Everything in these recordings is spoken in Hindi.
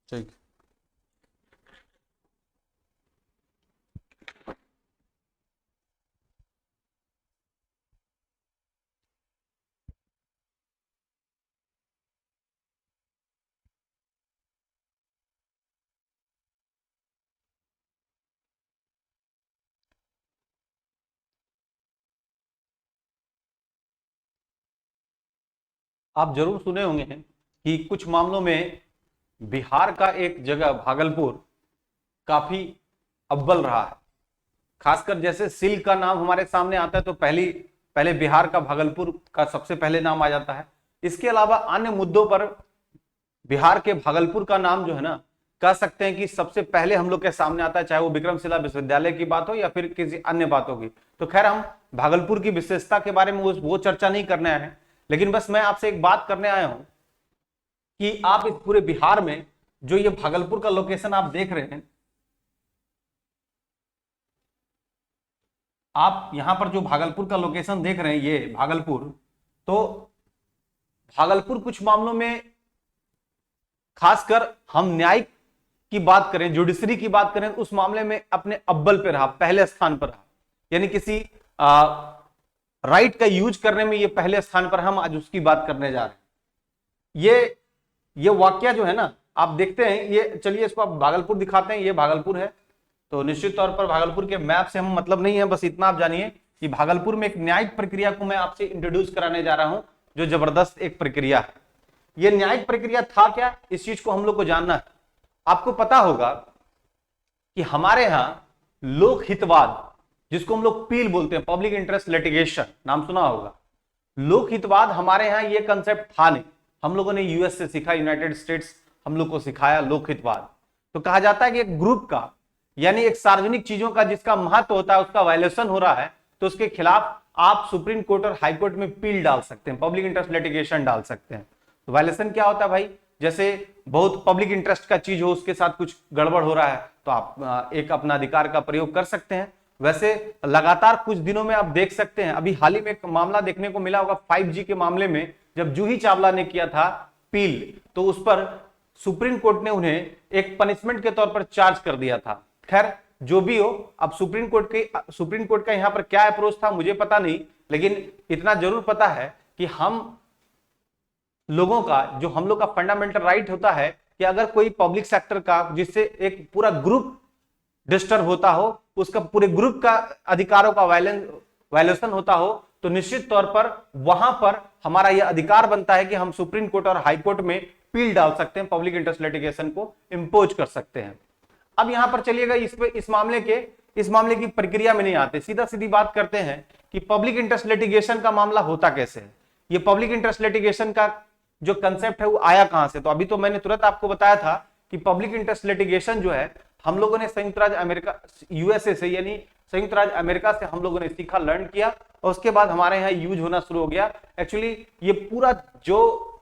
ठीक। आप जरूर सुने होंगे कि कुछ मामलों में बिहार का एक जगह भागलपुर काफी अव्वल रहा है। खासकर जैसे सिल्क का नाम हमारे सामने आता है तो पहले बिहार का भागलपुर का सबसे पहले नाम आ जाता है। इसके अलावा अन्य मुद्दों पर बिहार के भागलपुर का नाम जो है ना, कह सकते हैं कि सबसे पहले हम लोग के सामने आता है, चाहे वो विक्रमशिला विश्वविद्यालय की बात हो या फिर किसी अन्य बातों की। तो खैर, हम भागलपुर की विशेषता के बारे में वो चर्चा नहीं करने आए हैं, लेकिन बस मैं आपसे एक बात करने आया हूं कि आप इस पूरे बिहार में जो ये भागलपुर का लोकेशन आप देख रहे हैं, आप यहां पर जो भागलपुर का लोकेशन देख रहे हैं, ये भागलपुर, तो भागलपुर कुछ मामलों में, खासकर हम न्यायिक की बात करें, जुडिशरी की बात करें, उस मामले में अपने अव्वल पे रहा, पहले स्थान पर रहा। यानी किसी राइट का यूज करने में ये पहले स्थान पर, हम आज उसकी बात करने जा रहे हैं। ये वाक्य जो है ना, आप देखते हैं, ये चलिए इसको आप भागलपुर दिखाते हैं, ये भागलपुर है। तो निश्चित तौर पर भागलपुर के मैप से हम मतलब नहीं है, बस इतना आप जानिए कि भागलपुर में एक न्यायिक प्रक्रिया को मैं आपसे इंट्रोड्यूस कराने जा रहा हूं, जो जबरदस्त एक प्रक्रिया है। ये न्यायिक प्रक्रिया था क्या, इस चीज को हम लोग को जानना है। आपको पता होगा कि हमारे यहां लोक हितवाद, जिसको हम लोग पील बोलते हैं, पब्लिक इंटरेस्ट लिटिगेशन, नाम सुना होगा। लोक हितवाद हमारे यहां ये कंसेप्ट था नहीं, हम लोगों ने यूएस से सीखा, यूनाइटेड स्टेट्स हम लोग को सिखाया लोक हितवाद। तो कहा जाता है कि एक ग्रुप का, यानी एक सार्वजनिक चीजों का जिसका महत्व होता है, उसका वायलेशन हो रहा है, तो उसके खिलाफ आप सुप्रीम कोर्ट और हाई कोर्ट में पील डाल सकते हैं, पब्लिक इंटरेस्ट लिटिगेशन डाल सकते हैं। तो वायलेशन क्या होता है भाई, जैसे बहुत पब्लिक इंटरेस्ट का चीज हो, उसके साथ कुछ गड़बड़ हो रहा है, तो आप एक अपना अधिकार का प्रयोग कर सकते हैं। वैसे लगातार कुछ दिनों में आप देख सकते हैं, अभी हाल ही में एक मामला देखने को मिला होगा 5G के मामले में, जब जूही चावला ने किया था पील, तो उस पर सुप्रीम कोर्ट ने उन्हें एक पनिशमेंट के तौर पर चार्ज कर दिया था। खैर जो भी हो, अब सुप्रीम कोर्ट का यहां पर क्या अप्रोच था मुझे पता नहीं, लेकिन इतना जरूर पता है कि हम लोगों का, जो हम लोग का फंडामेंटल राइट होता है कि अगर कोई पब्लिक सेक्टर का, जिससे एक पूरा ग्रुप डिस्टर्ब होता हो, उसका पूरे ग्रुप का अधिकारों का वायलेशन होता हो, तो निश्चित तौर पर वहां पर हमारा यह अधिकार बनता है कि हम सुप्रीम कोर्ट और हाई कोर्ट में पील डाल सकते हैं, पब्लिक इंटरेस्ट लिटिगेशन को इंपोज कर सकते हैं। अब यहां पर चलिएगा, इस मामले की प्रक्रिया में नहीं आते, सीधा सीधी बात करते हैं कि पब्लिक इंटरेस्ट लिटिगेशन का मामला होता कैसे है। ये पब्लिक इंटरेस्ट लिटिगेशन का जो कंसेप्ट है वो आया कहां से, तो अभी तो मैंने तुरंत आपको बताया था कि पब्लिक इंटरेस्ट लिटिगेशन जो है, हम लोगों ने संयुक्त राज्य अमेरिका, यूएसए से, यानी संयुक्त राज्य अमेरिका से हम लोगों ने सीखा, लर्न किया, और उसके बाद हमारे यहाँ यूज होना शुरू हो गया। एक्चुअली ये पूरा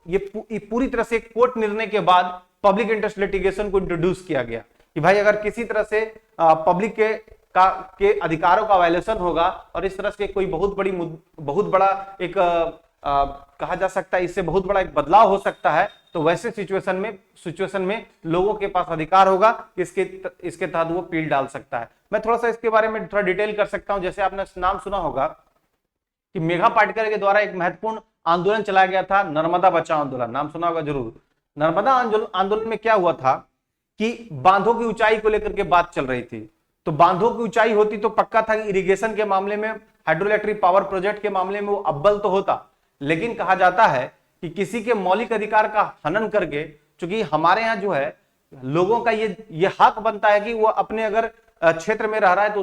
ये पूरी तरह से कोर्ट निर्णय के बाद पब्लिक इंटरेस्ट लिटिगेशन को इंट्रोड्यूस किया गया कि भाई अगर किसी तरह से पब्लिक के अधिकारों का वायलेशन होगा और इस तरह से कोई बहुत बड़ा एक कहा जा सकता है, इससे बहुत बड़ा एक बदलाव हो सकता है, तो वैसे सिचुएशन में लोगों के पास अधिकार होगा, इसके तहत वो पील डाल सकता है। मैं थोड़ा सा इसके बारे में थोड़ा डिटेल कर सकता हूं। जैसे आपने नाम सुना होगा कि मेघा पाटकर के द्वारा एक महत्वपूर्ण आंदोलन चलाया गया था, नर्मदा बचाओ आंदोलन, नाम सुना होगा जरूर। नर्मदा आंदोलन में क्या हुआ था कि बांधों की ऊंचाई को लेकर के बात चल रही थी। तो बांधों की ऊंचाई होती तो पक्का था कि इरिगेशन के मामले में, हाइड्रोइलेक्ट्रिक पावर प्रोजेक्ट के मामले में वो अव्वल तो होता, लेकिन कहा जाता है कि किसी के मौलिक अधिकार का हनन करके, चूंकि हमारे यहाँ जो है लोगों का ये हक बनता है कि वो अपने अगर क्षेत्र में रह रहा है तो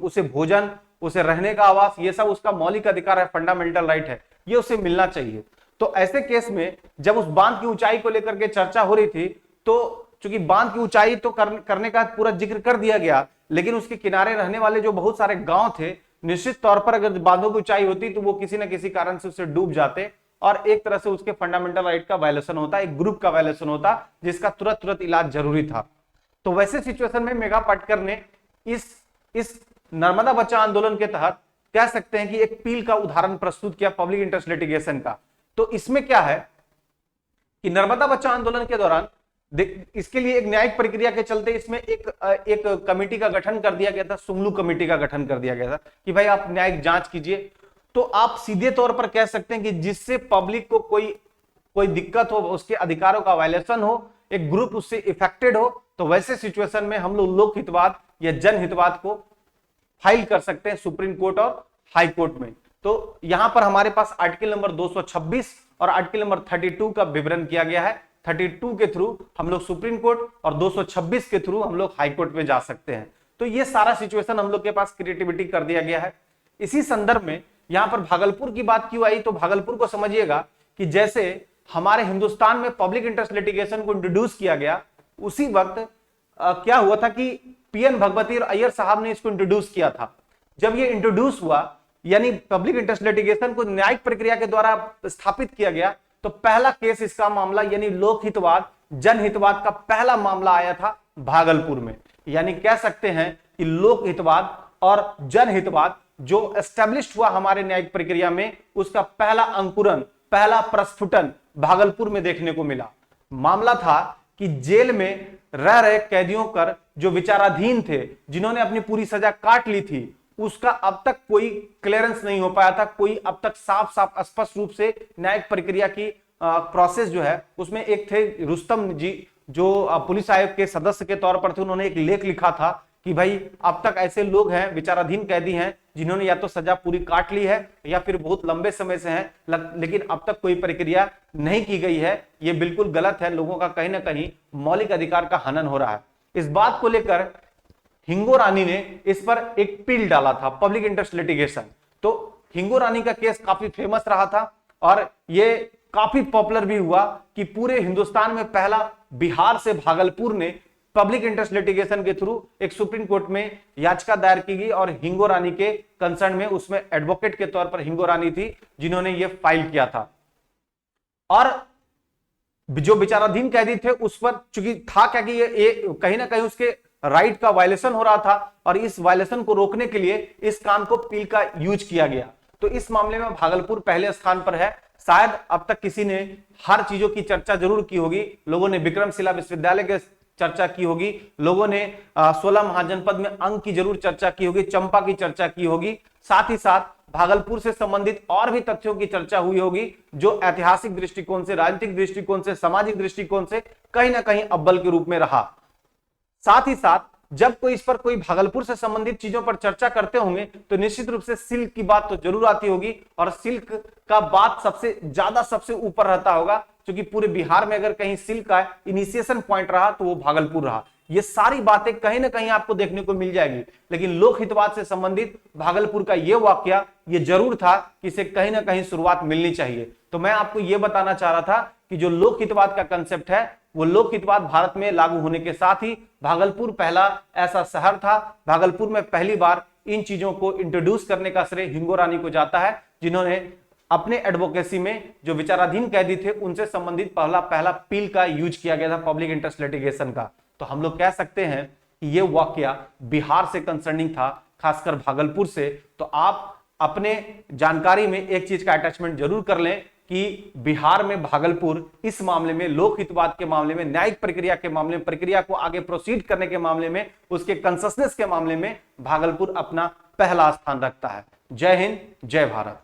उसे भोजन, उसे रहने का आवास, ये सब उसका मौलिक अधिकार है, फंडामेंटल राइट है, ये उसे मिलना चाहिए। तो ऐसे केस में जब उस बांध की ऊंचाई को लेकर के चर्चा हो रही थी, तो चूंकि बांध की ऊंचाई तो करने का पूरा जिक्र कर दिया गया, लेकिन उसके किनारे रहने वाले जो बहुत सारे गांव थे, निश्चित तौर पर अगर बांधों की ऊंचाई होती तो वो किसी न किसी कारण से उससे डूब जाते और एक तरह से उसके फंडामेंटल राइट का वायलेशन होता, एक ग्रुप का वायलेशन होता, जिसका तुरंत इलाज जरूरी था। तो वैसे सिचुएशन में मेघा पाटकर ने इस नर्मदा बचाओ आंदोलन के तहत कह सकते हैं कि एक पील का उदाहरण प्रस्तुत किया पब्लिक इंटरेस्ट लिटिगेशन का। तो इसमें क्या है कि नर्मदा बचाओ आंदोलन के दौरान इसके लिए एक न्यायिक प्रक्रिया के चलते इसमें एक कमेटी का गठन कर दिया गया था, सुंगलू कमेटी का गठन कर दिया गया था कि भाई आप न्यायिक जांच कीजिए। तो आप सीधे तौर पर कह सकते हैं कि जिससे पब्लिक को कोई कोई दिक्कत हो, उसके अधिकारों का वायलेशन हो, एक ग्रुप उससे इफेक्टेड हो, तो वैसे सिचुएशन में हम लोग लोकहितवाद या जनहितवाद को फाइल कर सकते हैं सुप्रीम कोर्ट और हाई कोर्ट में। तो यहां पर हमारे पास आर्टिकल नंबर 226 और आर्टिकल नंबर 32 का विवरण किया गया है। 32 के थ्रू हम लोग सुप्रीम कोर्ट और 226 के थ्रू हम लोग हाई कोर्ट में जा सकते हैं। तो ये सारा सिचुएशन हम लोग के पास क्रिएटिविटी कर दिया गया है। इसी संदर्भ में यहां पर भागलपुर की बात क्यों आई, तो भागलपुर को समझिएगा कि जैसे हमारे हिंदुस्तान में पब्लिक इंटरेस्ट लिटिगेशन को इंट्रोड्यूस किया गया, उसी वक्त क्या हुआ था कि पीएन भगवती और अय्यर साहब ने इसको इंट्रोड्यूस किया था। जब ये इंट्रोड्यूस हुआ, यानी पब्लिक इंटरेस्ट लिटिगेशन को न्यायिक प्रक्रिया के द्वारा स्थापित किया गया, तो पहला केस इसका मामला यानी लोकहितवाद जनहितवाद का पहला मामला आया था भागलपुर में। यानी कह सकते हैं कि लोकहितवाद और जनहितवाद जो एस्टेब्लिश हुआ हमारे न्यायिक प्रक्रिया में, उसका पहला अंकुरन, पहला प्रस्फुटन भागलपुर में देखने को मिला। मामला था कि जेल में रह रहे कैदियों कर जो विचाराधीन थे, जिन्होंने अपनी पूरी सजा काट ली थी, उसका अब तक कोई क्लियरेंस नहीं हो पाया था। कोई अब तक साफ साफ स्पष्ट रूप से न्यायिक प्रक्रिया की प्रोसेस जो है उसमें एक थे रुस्तम जी, जो पुलिस आयोग के सदस्य के तौर पर थे। उन्होंने एक लेख लिखा था कि भाई अब तक ऐसे लोग हैं, विचाराधीन कैदी हैं, जिन्होंने या तो सजा पूरी काट ली है या फिर बहुत लंबे समय से हैं, लेकिन अब तक कोई प्रक्रिया नहीं की गई है। ये बिल्कुल गलत है, लोगों का कहीं ना कहीं मौलिक अधिकार का हनन हो रहा है। इस बात को लेकर हिंगो रानी ने इस पर एक पील डाला था, पब्लिक इंटरेस्ट लिटिगेशन। तो हिंगो रानी का केस काफी फेमस रहा था और ये काफी पॉपुलर भी हुआ कि पूरे हिंदुस्तान में पहला बिहार से भागलपुर ने पब्लिक इंटरेस्ट लिटिगेशन के थ्रू एक सुप्रीम कोर्ट में याचिका दायर की गई और हिंगो रानी के कंसर्न में उसमें एडवोकेट के तौर पर हिंगो रानी थी, जिन्होंने ये फाइल किया था। और जो विचाराधीन कैदी थे उस पर चूंकि था क्या कि ये कहीं ना कहीं उसके राइट का वायलेशन हो रहा था और इस वायलेशन को रोकने के लिए इस काम को पील का यूज किया गया। तो इस मामले में भागलपुर पहले स्थान पर है। शायद अब तक किसी ने हर चीजों की चर्चा जरूर की होगी। लोगों ने विक्रमशिला विश्वविद्यालय के चर्चा की होगी, लोगों ने 16 महाजनपद में अंक की जरूर चर्चा की होगी, चंपा की चर्चा की होगी, साथ ही साथ भागलपुर से संबंधित और भी तथ्यों की चर्चा हुई होगी जो ऐतिहासिक दृष्टिकोण से, राजनीतिक दृष्टिकोण से, सामाजिक दृष्टिकोण से कहीं ना कहीं अव्वल के रूप में रहा। साथ ही साथ जब कोई इस पर कोई भागलपुर से संबंधित चीजों पर चर्चा करते होंगे तो निश्चित रूप से सिल्क की बात तो जरूर आती होगी और सिल्क का बात सबसे ज्यादा सबसे ऊपर रहता होगा, क्योंकि पूरे बिहार में अगर कहीं सिल्क का इनिशिएशन पॉइंट रहा तो वो भागलपुर रहा। ये सारी बातें कहीं ना कहीं आपको देखने को मिल जाएगी, लेकिन लोकहितवाद से संबंधित भागलपुर का ये वाकया ये जरूर था कि इसे कहीं ना कहीं शुरुआत मिलनी चाहिए। तो मैं आपको ये बताना चाह रहा था कि जो लोकहितवाद का कंसेप्ट है वो लोकहितवाद भारत में लागू होने के साथ ही भागलपुर पहला ऐसा शहर था, भागलपुर में पहली बार इन चीजों को इंट्रोड्यूस करने का श्रेय हिंगो रानी को जाता है, जिन्होंने अपने एडवोकेसी में जो विचाराधीन कैदी थे उनसे संबंधित पहला पील का यूज किया गया था, पब्लिक इंटरेस्ट लिटिगेशन का। तो हम लोग कह सकते हैं कि यह वाकया बिहार से कंसर्निंग था, खासकर भागलपुर से। तो आप अपने जानकारी में एक चीज का अटैचमेंट जरूर कर लें कि बिहार में भागलपुर इस मामले में, लोकहितवाद के मामले में, न्यायिक प्रक्रिया के मामले में, प्रक्रिया को आगे प्रोसीड करने के मामले में, उसके कंसेशनस के मामले में भागलपुर अपना पहला स्थान रखता है। जय हिंद, जय भारत।